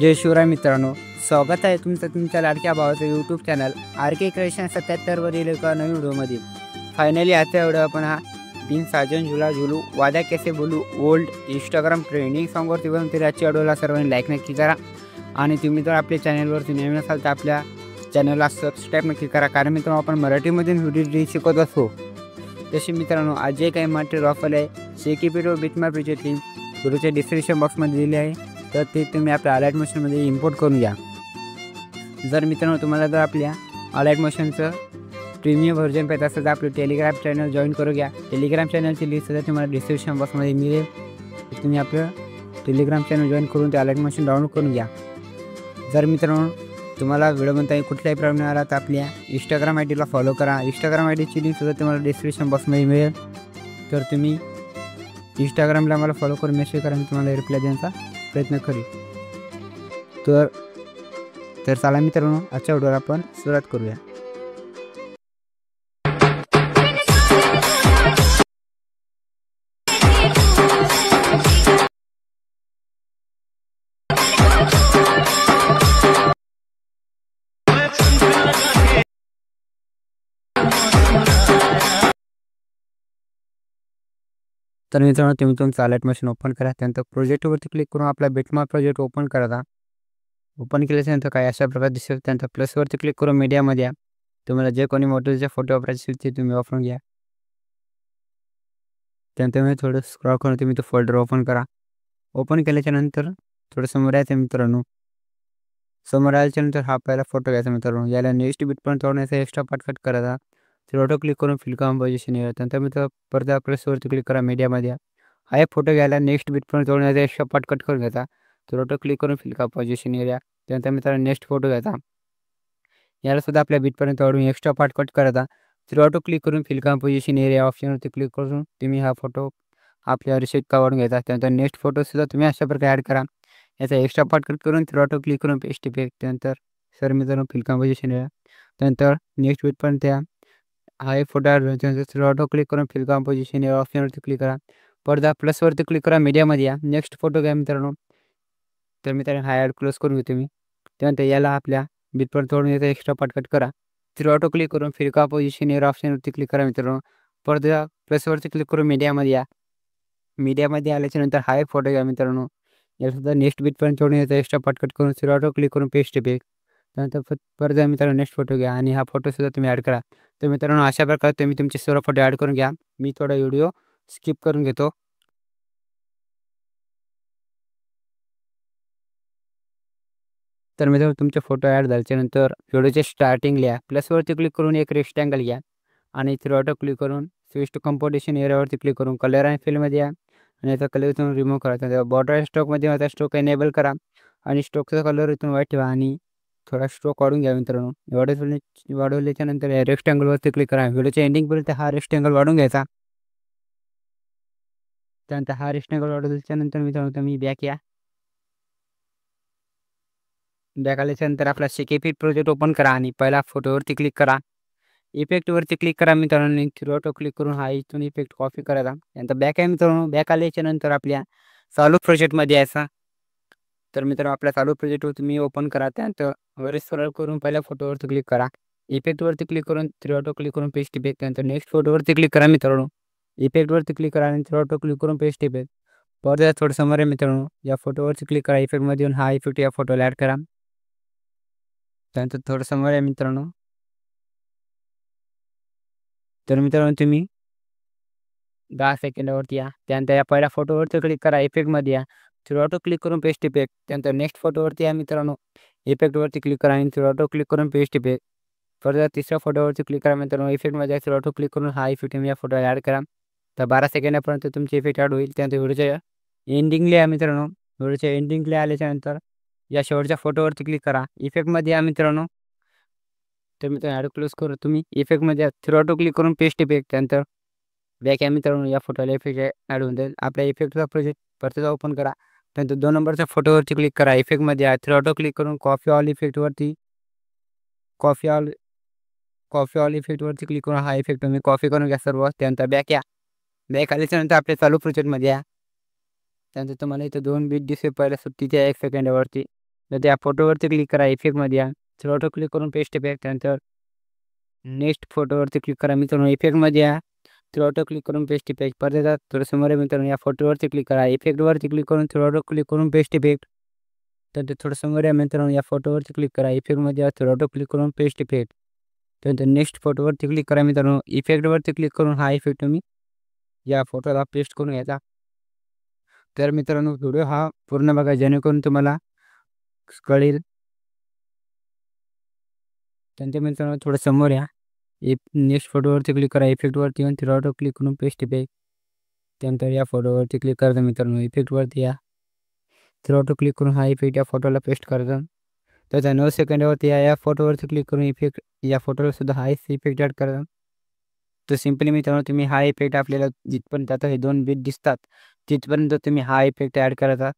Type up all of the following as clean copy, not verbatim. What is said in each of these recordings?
जय शिवराय मित्रांनो, स्वागत आहे तुमचं तुमच्या लाडक्या भावाचं यूट्यूब चॅनल RK क्रिएशन 77 वरील एका नवीन व्हिडिओमध्ये. फायनली आजचा व्हिडिओ आपण हा बिन साजन झुला झुलू वादा कैसे बोलू ओल्ड इंस्टाग्राम ट्रेंडिंग सॉन्गवरती बनवून तर आजच्या व्हिडिओला सर्वांनी लाईक नक्की करा. आणि तुम्ही जर आपल्या चॅनलवरती नवीन असाल तर आपल्या चॅनलला सबस्क्राईब नक्की करा, कारण मित्रांनो आपण मराठीमधून व्हिडिओ शिकवत असतो. तसे मित्रांनो आज जे काही मटेरियल ऑफर आहे शेकी व्हिडिओ बिटमॅप प्रोजेक्ट लिंक व्हिडिओच्या डिस्क्रिप्शन बॉक्समध्ये दिले आहे, तर ते तुम्ही आपल्या अलाइट मोशनमध्ये इम्पोर्ट करून घ्या. जर मित्रांनो तुम्हाला जर आपल्या अलाइट मोशनचं प्रीमियम व्हर्जन पाहिजे असेल तर आपलं टेलिग्राम चॅनल जॉईन करू घ्या. टेलिग्राम चॅनलची लिस्ट सुद्धा तुम्हाला डिस्क्रिप्शन बॉक्समध्ये मिळेल. तुम्ही आपलं टेलिग्राम चॅनल जॉईन करून ते अलाइट मोशन डाउनलोड करून घ्या. जर मित्रांनो तुम्हाला व्हिडिओ बनताना कुठलाही प्रॉब्लेम आला तर आपल्या इंस्टाग्राम आय डीला फॉलो करा. इंस्टाग्राम आय डीची लिंक सुद्धा तुम्हाला डिस्क्रिप्शन बॉक्समध्ये मिळेल. तर तुम्ही इंस्टाग्रामला मला फॉलो करून मेसेज करा, मी तुम्हाला रिप्लाय देण्याचा प्रयत्न करेन. तर चला मित्रांनो आजच्या व्हिडिओला आपण सुरुवात करूया. तर मित्रांनो तुम्ही तुमचं अलाइट मशीन ओपन करा. त्यानंतर प्रोजेक्टवरती क्लिक करून आपला बिटमॅप प्रोजेक्ट ओपन करा. ओपन केल्याच्यानंतर काय अशा प्रकारे दिसेल. त्यानंतर प्लसवरती क्लिक करून मीडियामध्ये या. तुम्हाला जे कोणी मॉडेलचे फोटो वापरायचे ते तुम्ही वापरून घ्या. त्यानंतर मी थोडं स्क्रॉल करून तुम्ही तो फोल्डर ओपन करा. ओपन केल्याच्यानंतर थोडं समोर यायचं मित्रांनो. समोर आल्याच्यानंतर हा पहिला फोटो घ्यायचा मित्रांनो. याला नेक्स्ट बिटपर्यंत तोडण्याचा एक्स्ट्रा पार्ट कट करायचा. तर ऑटो क्लिक करून फिल कंपोजिशन येईल. त्यानंतर मी परत प्लसवरती क्लिक करा मीडियामध्ये. हा एक फोटो घ्यायला नेक्स्ट बिटपर्यंत तोडण्याचा एक्स्ट्रा पार्ट कट करून घ्यायचा. तर ऑटो क्लिक करून फिल कंपोजिशन एरिया. त्यानंतर मित्रांनो नेक्स्ट फोटो घ्यायचा. याला सुद्धा आपल्या बिटपर्यंत तोडून एक्स्ट्रा पार्ट कट करायचा. तर ऑटो क्लिक करून फिल कंपोजिशन एरिया ऑप्शनवरती क्लिक करून तुम्ही हा फोटो आपल्या रिसिप्ट काढून घ्यायचा. त्यानंतर नेक्स्ट फोटोसुद्धा तुम्ही अशा प्रकारे ॲड करा. याचा एक्स्ट्रा पार्ट कट करून तर ऑटो क्लिक करून पेस्ट इफेक्ट. त्यानंतर सर मित्रांनो फिल कंपोजिशन एरिया. त्यानंतर नेक्स्ट बिटपर्यंत या हा एक फोटो ॲड त्यानंतर ऑटो क्लिक करून फिल कंपोजिशन एरिया ऑप्शनवरती क्लिक करा. परत प्लसवरती क्लिक करा मीडियामध्ये या. नेक्स्ट फोटो घ्या मित्रांनो. तर मित्रांनो हा ॲड क्लोज करून घेतो मी. त्यानंतर याला आपल्या बिटपर्यंत तोडून याचा एक्स्ट्रा पार्ट कट करा. तर ऑटो क्लिक करून फिल कंपोजिशन एरिया ऑप्शनवरती क्लिक करा मित्रांनो. परत प्लसवरती क्लिक करून मीडियामध्ये या. मीडियामध्ये आल्याच्यानंतर हा एक फोटो घ्या मित्रांनो. यासुद्धा नेक्स्ट बिटपर्यंत तोडून याचा एक्स्ट्रा पार्ट कट करून तर ऑटो क्लिक करून पेस्ट इफेक्ट. त्यानंतर परत मित्रांनो नेक्स्ट फोटो घ्या आणि हा फोटोसुद्धा तुम्ही ॲड करा. तर मित्रांनो अशा प्रकारे तुम्ही तुमचे सर्व फोटो ॲड करून घ्या. मी थोडा व्हिडिओ स्किप करून घेतो. तर मित्रांनो तुमचे फोटो ॲड झाल्याच्यानंतर व्हिडिओच्या स्टार्टिंगला प्लसवरती क्लिक करून एक रेक्टँगल घ्या आणि इथे ऑटो क्लिक करून स्विच टू कंपोजिशन एरियावरती क्लिक करून कलर आणि फिलमध्ये या आणि याचा कलर इथून रिमूव्ह करा. त्यानंतर बॉर्डर स्ट्रोकमध्ये आता स्ट्रोक एनेबल करा आणि स्ट्रोकचा कलर इथून व्हाईट ठेवा आणि थोडा स्ट्रोक वाढून घ्या मित्रांनो. वाढवल्याच्यानंतर या रेक्टँगलवरती क्लिक करा. व्हिडिओच्या एंडिंगपर्यंत हा रेक्टँगल वाढून घ्यायचा. त्यानंतर हा रेक्टँगल वाढवल्याच्यानंतर मित्रांनो तुम्ही बॅक या. बॅक आल्याच्यानंतर आपला शेकेपीट प्रोजेक्ट ओपन करा आणि पहिला फोटोवरती क्लिक करा. इफेक्टवरती क्लिक करा मित्रांनो. थ्रू ऑटो क्लिक करून हा इथून इफेक्ट कॉपी करायचा. त्यानंतर बॅक आहे मित्रांनो. बॅक आल्याच्यानंतर आपल्या चालू प्रोजेक्टमध्ये यायचा. तर मित्रांनो आपल्या चालू प्रोजेक्टवर तुम्ही ओपन करा. त्यानंतर वर स्क्रॉल करून पहिल्या फोटोवरती क्लिक करा. इफेक्टवरती क्लिक करून थ्रू ऑटो क्लिक करून पेस्ट इफेक्ट. त्यानंतर नेक्स्ट फोटोवरती क्लिक करा मित्रांनो. इफेक्टवरती क्लिक करा आणि थ्रू ऑटो क्लिक करून पेस्ट इफेक्ट. परत थोडं समोर आहे मित्रांनो. या फोटोवरती क्लिक करा. इफेक्टमध्ये येऊन हा इफेक्ट या फोटोला ॲड करा. त्यानंतर थोडं समोर आहे मित्रांनो. तर मित्रांनो तुम्ही 10 सेकंदावरती या. त्यानंतर या पहिल्या फोटोवरती क्लिक करा. इफेक्टमध्ये या. थ्रू ऑटो क्लिक करून पेस्ट इफेक्ट. त्यानंतर नेक्स्ट फोटोवरती या मित्रांनो. इफेक्टवरती क्लिक करा आणि थ्रू ऑटो क्लिक करून पेस्ट इफेक्ट. परत तिसऱ्या फोटोवरती क्लिक करा मित्रांनो. इफेक्टमध्ये थ्रू ऑटो क्लिक करून हा इफेक्ट या फोटोला ॲड करा. तर 12 सेकंदापर्यंत तुमचे इफेक्ट ॲड होईल. त्यानंतर व्हिडिओच्या एंडिंगला या मित्रांनो. व्हिडिओच्या एंडिंगला आल्याच्यानंतर या शेवटच्या फोटोवरती क्लिक करा. इफेक्टमध्ये या मित्रांनो. तर मित्रांनो ॲड क्लोज करू. तुम्ही इफेक्टमध्ये थ्रू ऑटो क्लिक करून पेस्ट इफेक्ट. त्यानंतर बॅक या मित्रांनो. या फोटोला इफेक्ट ॲड होऊन जाईल. आपल्या इफेक्टचा प्रोजेक्ट परत ओपन करा. त्यानंतर 2 नंबरच्या फोटोवरती क्लिक करा. इफेक्टमध्ये या. थ्रू ऑटो क्लिक करून कॉपी ऑल इफेक्टवरती कॉपी ऑल इफेक्टवरती क्लिक करून हा इफेक्ट तुम्ही कॉपी करून घ्या सर्व. त्यानंतर बॅक या. बॅक आल्याच्यानंतर आपल्या चालू प्रोजेक्टमध्ये या. त्यानंतर तुम्हाला इथं 2 बीट दिसेल पहिल्या सुट्टीच्या 1 सेकंदावरती. तर त्या फोटोवरती क्लिक करा, इफेक्टमध्ये या. फोटो क्लिक करून पेस्ट इफेक्ट. त्यानंतर नेक्स्ट फोटोवरती क्लिक करा मित्रांनो, इफेक्टमध्ये या. ऑटो क्लिक करून पेस्ट इफेक्ट. परत येतात थोडं समोर आहे मित्रांनो, या फोटोवरती क्लिक करा, इफेक्टवरती क्लिक करून ऑटो क्लिक करून पेस्ट इफेक्ट. त्यानंतर थोडं समोर आहे मित्रांनो, या फोटोवरती क्लिक करा, इफेक्टमध्ये या. ऑटो क्लिक करून पेस्ट इफेक्ट. त्यानंतर नेक्स्ट फोटोवरती क्लिक करा मित्रांनो, इफेक्टवरती क्लिक करून हा इफेक्ट तुम्ही या फोटोला पेस्ट करून घ्यायचा. तर मित्रांनो, व्हिडिओ हा पूर्ण बघा जेणेकरून तुम्हाला कळेल. त्यानंतर मित्रांनो थोडं समोर या, नेक्स्ट फोटोवरती क्लिक करा, इफेक्टवरती येऊन ऑटो क्लिक करून पेस्ट इफेक्ट. त्यानंतर या फोटोवरती क्लिक करायचं मित्रांनो, इफेक्टवरती या. ऑटो क्लिक करून हा इफेक्ट या फोटोला पेस्ट करायचा. त्याच्या 9 सेकंदावरती या फोटोवरती क्लिक करून इफेक्ट या फोटोला सुद्धा हाच इफेक्ट ॲड करायचा. तर सिम्पली मित्रांनो तुम्ही हा इफेक्ट आपल्याला जिथपर्यंत आता हे 2 बीट दिसतात तिथपर्यंत तुम्ही हा इफेक्ट ॲड करायचा.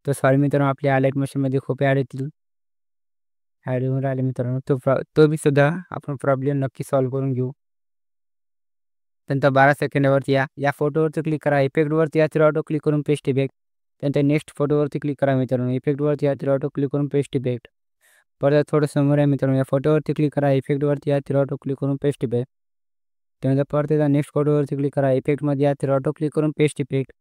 तर सॉरी मित्रांनो, आपल्या आलाईट मशीनमध्ये खूप ॲड येतील, ॲड होऊन राहिले मित्रांनो. तो बी सुद्धा आपण प्रॉब्लेम नक्की सॉल्व्ह करून घेऊ. त्यानंतर 12 सेकंदावरती या फोटोवरती क्लिक करा, इफेक्टवरती या. ऑटो क्लिक करून पेस्ट इफेक्ट. त्यानंतर नेक्स्ट फोटोवरती क्लिक करा मित्रांनो, इफेक्टवरती या. ऑटो क्लिक करून पेस्ट इफेक्ट. परत थोडं समोर आहे मित्रांनो, या फोटोवरती क्लिक करा, इफेक्टवरती या. ऑटो क्लिक करून पेस्ट इफेक्ट. त्यानंतर परत एकदा नेक्स्ट फोटोवरती क्लिक करा, इफेक्टमध्ये या. ऑटो क्लिक करून पेस्ट इफेक्ट.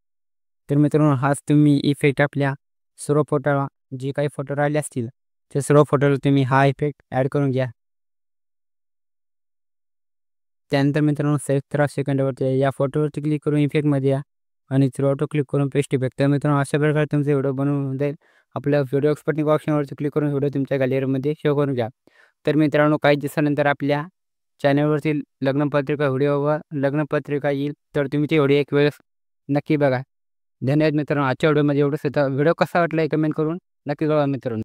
तर मित्रांनो हाच तुम्ही इफेक्ट आपल्या सर्व फोटोला, जे काही फोटो राहिले असतील ते सर्व फोटोला तुम्ही हा इफेक्ट ॲड करून घ्या. त्यानंतर मित्रांनो 17 सेकंदावरती या फोटोवरती क्लिक करून इफेक्टमध्ये या आणि ऑटो क्लिक करून पेस्ट इफेक्ट. तर मित्रांनो अशा प्रकारे तुमचा व्हिडिओ बनवून जाईल. आपल्या व्हिडिओ एक्सपर्टिंग ऑप्शनवरती क्लिक करून व्हिडिओ तुमच्या गॅलरीमध्ये सेव्ह करून घ्या. तर मित्रांनो काही दिवसानंतर आपल्या चॅनलवरती लग्नपत्रिका व्हिडिओ व लग्नपत्रिका येईल, तर तुम्ही ते व्हिडिओ एक वेळेस नक्की बघा. धन्यवाद मित्रांनो. आजच्या व्हिडिओमध्ये एवढंच होतं. व्हिडिओ कसा वाटला हे कमेंट करून नक्की कळवा मित्रांनो.